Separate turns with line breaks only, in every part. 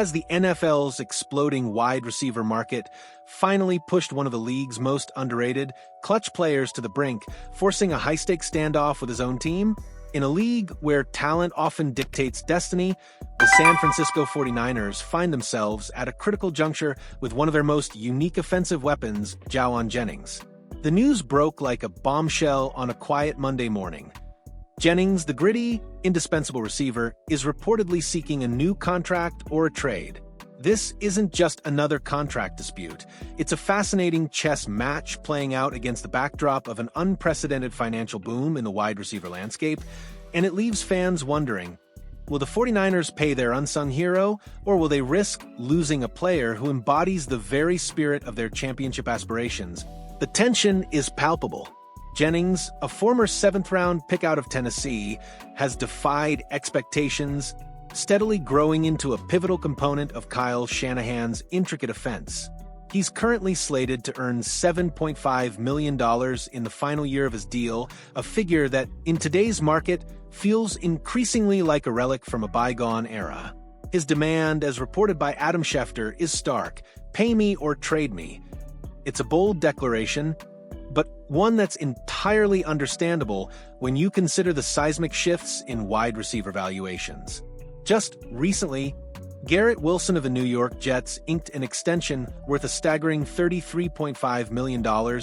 Has the NFL's exploding wide receiver market finally pushed one of the league's most underrated, clutch players to the brink, forcing a high-stakes standoff with his own team? In a league where talent often dictates destiny, the San Francisco 49ers find themselves at a critical juncture with one of their most unique offensive weapons, Jauan Jennings. The news broke like a bombshell on a quiet Monday morning. Jennings, the gritty, indispensable receiver, is reportedly seeking a new contract or a trade. This isn't just another contract dispute. It's a fascinating chess match playing out against the backdrop of an unprecedented financial boom in the wide receiver landscape, and it leaves fans wondering, will the 49ers pay their unsung hero, or will they risk losing a player who embodies the very spirit of their championship aspirations? The tension is palpable. Jennings, a former seventh-round pick out of Tennessee, has defied expectations, steadily growing into a pivotal component of Kyle Shanahan's intricate offense. He's currently slated to earn $7.5 million in the final year of his deal, a figure that, in today's market, feels increasingly like a relic from a bygone era. His demand, as reported by Adam Schefter, is stark: pay me or trade me. It's a bold declaration, but one that's entirely understandable when you consider the seismic shifts in wide receiver valuations. Just recently, Garrett Wilson of the New York Jets inked an extension worth a staggering $33.5 million,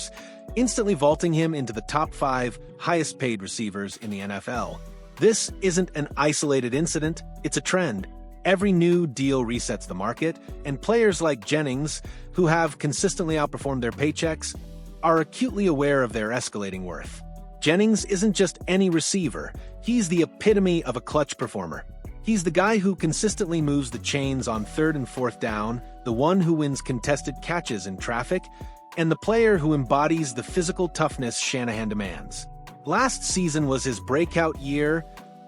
instantly vaulting him into the top 5 highest-paid receivers in the NFL. This isn't an isolated incident, it's a trend. Every new deal resets the market, and players like Jennings, who have consistently outperformed their paychecks, are acutely aware of their escalating worth. Jennings isn't just any receiver, he's the epitome of a clutch performer. He's the guy who consistently moves the chains on 3rd and 4th down, the one who wins contested catches in traffic, and the player who embodies the physical toughness Shanahan demands. Last season was his breakout year,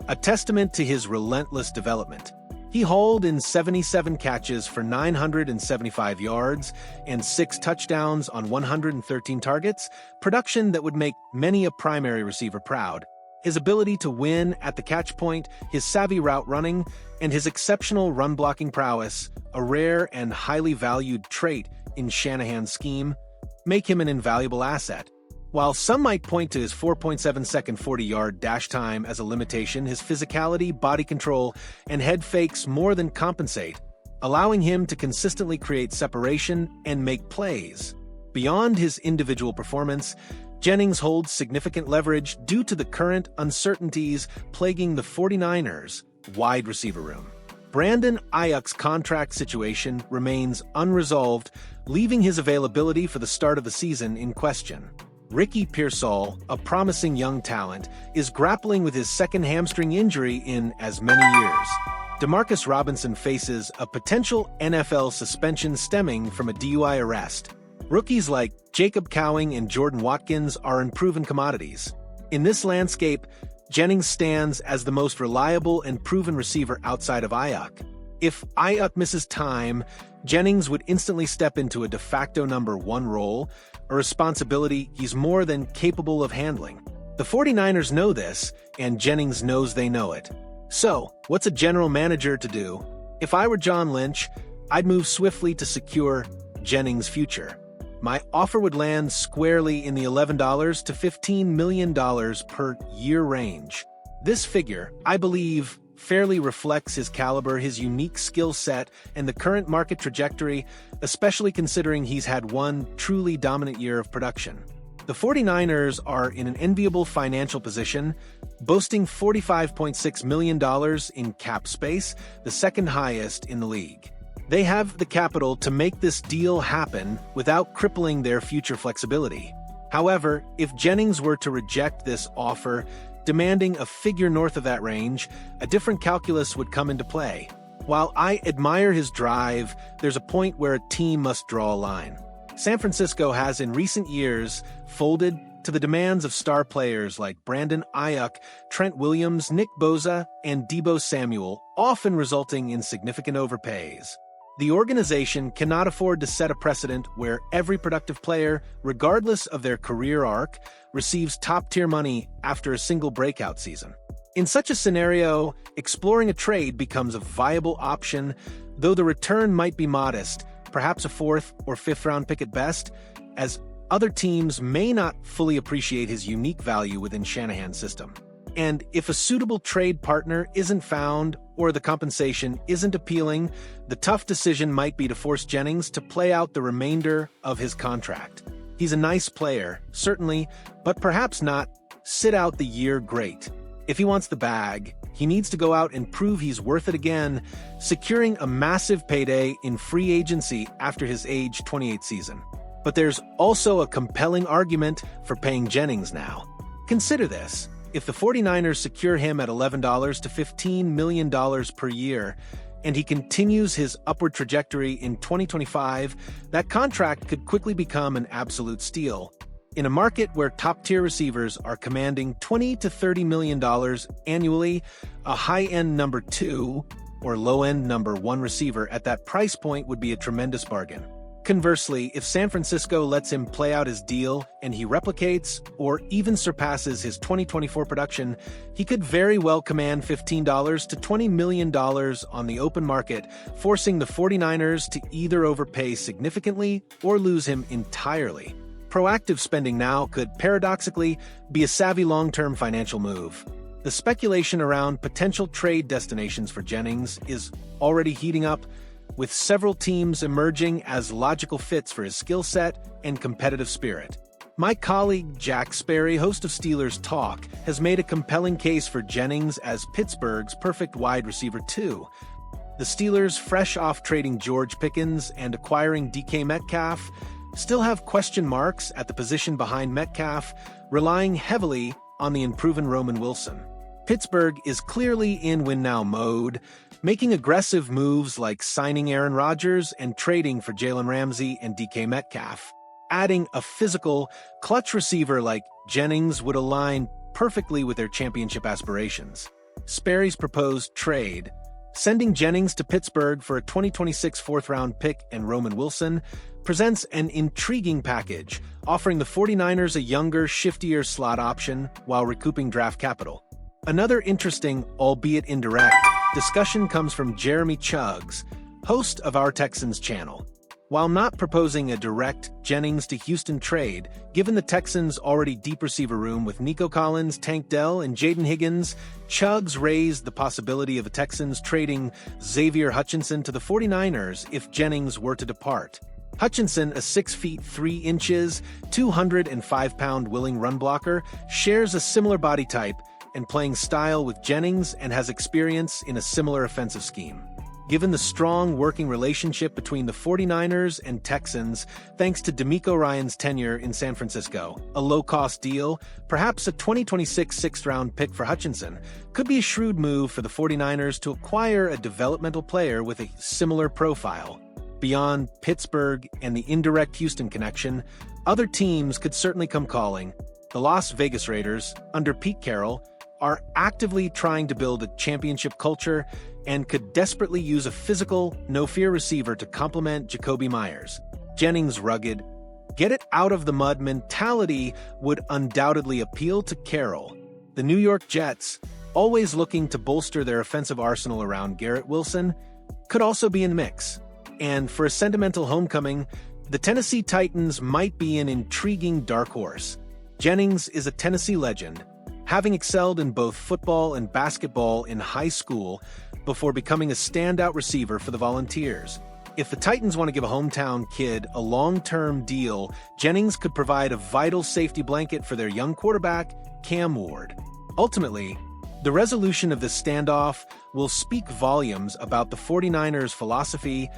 a testament to his relentless development. He hauled in 77 catches for 975 yards and 6 touchdowns on 113 targets, production that would make many a primary receiver proud. His ability to win at the catch point, his savvy route running, and his exceptional run-blocking prowess, a rare and highly valued trait in Shanahan's scheme, make him an invaluable asset. While some might point to his 4.7-second 40-yard dash time as a limitation, his physicality, body control, and head fakes more than compensate, allowing him to consistently create separation and make plays. Beyond his individual performance, Jennings holds significant leverage due to the current uncertainties plaguing the 49ers' wide receiver room. Brandon Aiyuk's contract situation remains unresolved, leaving his availability for the start of the season in question. Ricky Pearsall, a promising young talent, is grappling with his second hamstring injury in as many years. Demarcus Robinson faces a potential NFL suspension stemming from a DUI arrest. Rookies like Jacob Cowing and Jordan Watkins are unproven commodities. In this landscape, Jennings stands as the most reliable and proven receiver outside of Aiyuk. If Aiyuk misses time, Jennings would instantly step into a de facto number 1 role, a responsibility he's more than capable of handling. The 49ers know this, and Jennings knows they know it. So, what's a general manager to do? If I were John Lynch, I'd move swiftly to secure Jennings' future. My offer would land squarely in the $11 to $15 million per year range. This figure, I believe, fairly reflects his caliber, his unique skill set, and the current market trajectory, especially considering he's had one truly dominant year of production. The 49ers are in an enviable financial position, boasting $45.6 million in cap space, the second highest in the league. They have the capital to make this deal happen without crippling their future flexibility. However, if Jennings were to reject this offer, demanding a figure north of that range, a different calculus would come into play. While I admire his drive, there's a point where a team must draw a line. San Francisco has in recent years folded to the demands of star players like Brandon Aiyuk, Trent Williams, Nick Bosa, and Deebo Samuel, often resulting in significant overpays. The organization cannot afford to set a precedent where every productive player, regardless of their career arc, receives top-tier money after a single breakout season. In such a scenario, exploring a trade becomes a viable option, though the return might be modest, perhaps a fourth or fifth round pick at best, as other teams may not fully appreciate his unique value within Shanahan's system. And if a suitable trade partner isn't found or the compensation isn't appealing, the tough decision might be to force Jennings to play out the remainder of his contract. He's a nice player, certainly, but perhaps not sit out the year great. If he wants the bag, he needs to go out and prove he's worth it again, securing a massive payday in free agency after his age 28 season. But there's also a compelling argument for paying Jennings now. Consider this. If the 49ers secure him at $11 to $15 million per year, and he continues his upward trajectory in 2025, that contract could quickly become an absolute steal. In a market where top-tier receivers are commanding $20 to $30 million annually, a high-end number 2 or low-end number 1 receiver at that price point would be a tremendous bargain. Conversely, if San Francisco lets him play out his deal and he replicates or even surpasses his 2024 production, he could very well command $15 to $20 million on the open market, forcing the 49ers to either overpay significantly or lose him entirely. Proactive spending now could paradoxically be a savvy long-term financial move. The speculation around potential trade destinations for Jennings is already heating up, with several teams emerging as logical fits for his skill set and competitive spirit. My colleague Jack Sperry, host of Steelers Talk, has made a compelling case for Jennings as Pittsburgh's perfect wide receiver too. The Steelers, fresh off trading George Pickens and acquiring DK Metcalf, still have question marks at the position behind Metcalf, relying heavily on the unproven Roman Wilson. Pittsburgh is clearly in win-now mode, making aggressive moves like signing Aaron Rodgers and trading for Jalen Ramsey and DK Metcalf. Adding a physical, clutch receiver like Jennings would align perfectly with their championship aspirations. Sperry's proposed trade, sending Jennings to Pittsburgh for a 2026 fourth-round pick and Roman Wilson, presents an intriguing package, offering the 49ers a younger, shiftier slot option while recouping draft capital. Another interesting, albeit indirect, discussion comes from Jeremy Chuggs, host of Our Texans channel. While not proposing a direct Jennings to Houston trade, given the Texans' already deep receiver room with Nico Collins, Tank Dell, and Jaden Higgins, Chuggs raised the possibility of the Texans trading Xavier Hutchinson to the 49ers if Jennings were to depart. Hutchinson, a 6 feet 3 inches, 205-pound willing run blocker, shares a similar body type and playing style with Jennings and has experience in a similar offensive scheme. Given the strong working relationship between the 49ers and Texans, thanks to DeMeco Ryans' tenure in San Francisco, a low-cost deal, perhaps a 2026 sixth-round pick for Hutchinson, could be a shrewd move for the 49ers to acquire a developmental player with a similar profile. Beyond Pittsburgh and the indirect Houston connection, other teams could certainly come calling. The Las Vegas Raiders, under Pete Carroll, are actively trying to build a championship culture and could desperately use a physical, no-fear receiver to complement Jacoby Myers. Jennings' rugged, get-it-out-of-the-mud mentality would undoubtedly appeal to Carroll. The New York Jets, always looking to bolster their offensive arsenal around Garrett Wilson, could also be in the mix. And for a sentimental homecoming, the Tennessee Titans might be an intriguing dark horse. Jennings is a Tennessee legend, having excelled in both football and basketball in high school before becoming a standout receiver for the Volunteers. If the Titans want to give a hometown kid a long-term deal, Jennings could provide a vital safety blanket for their young quarterback, Cam Ward. Ultimately, the resolution of this standoff will speak volumes about the 49ers' philosophy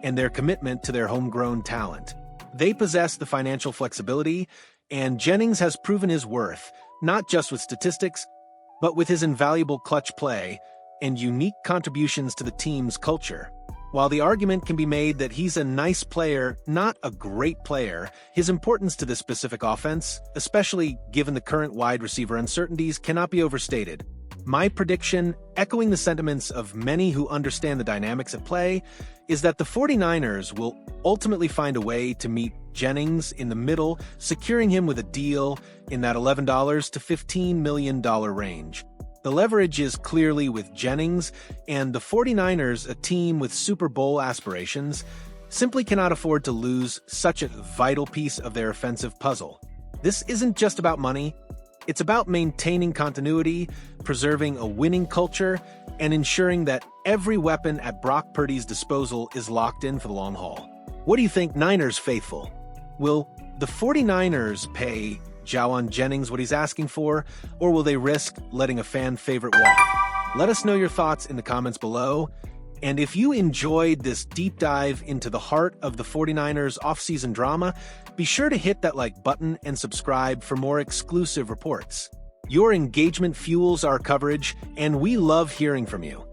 and their commitment to their homegrown talent. They possess the financial flexibility, and Jennings has proven his worth, not just with statistics, but with his invaluable clutch play and unique contributions to the team's culture. While the argument can be made that he's a nice player, not a great player, his importance to this specific offense, especially given the current wide receiver uncertainties, cannot be overstated. My prediction, echoing the sentiments of many who understand the dynamics at play, is that the 49ers will ultimately find a way to meet Jennings in the middle, securing him with a deal in that $11 to $15 million range. The leverage is clearly with Jennings, and the 49ers, a team with Super Bowl aspirations, simply cannot afford to lose such a vital piece of their offensive puzzle. This isn't just about money. It's about maintaining continuity, preserving a winning culture, and ensuring that every weapon at Brock Purdy's disposal is locked in for the long haul. What do you think, Niners faithful? Will the 49ers pay Jauan Jennings what he's asking for, or will they risk letting a fan favorite walk? Let us know your thoughts in the comments below. And if you enjoyed this deep dive into the heart of the 49ers offseason drama, be sure to hit that like button and subscribe for more exclusive reports. Your engagement fuels our coverage, and we love hearing from you.